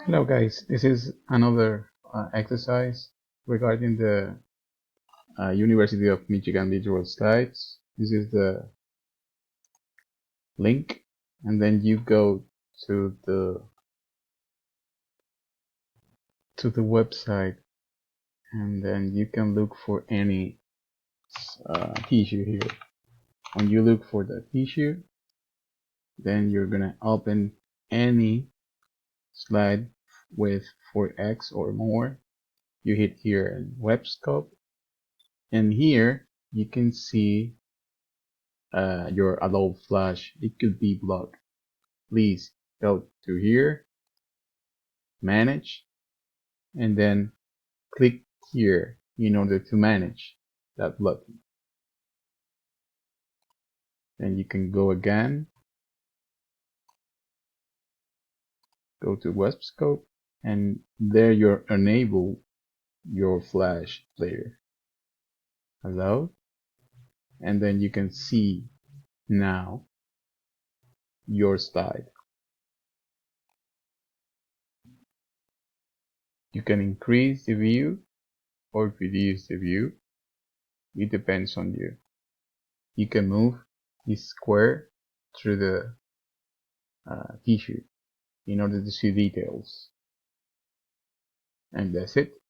Hello guys, this is another exercise regarding the University of Michigan Visual Slides. This is the link, and then you go to the website, and then you can look for any issue here. When you look for the issue, then you're gonna open any slide with 4x or more. You hit here in web scope, and here you can see your Adobe Flash. It could be blocked. Please go to here, manage, and then click here in order to manage that button. Then you can go again, go to web scope, and there you're enable your Flash player. Allow, and then you can see now your slide. You can increase the view or reduce the view. It depends on you. You can move this square through the tissue in order to see details. And that's it.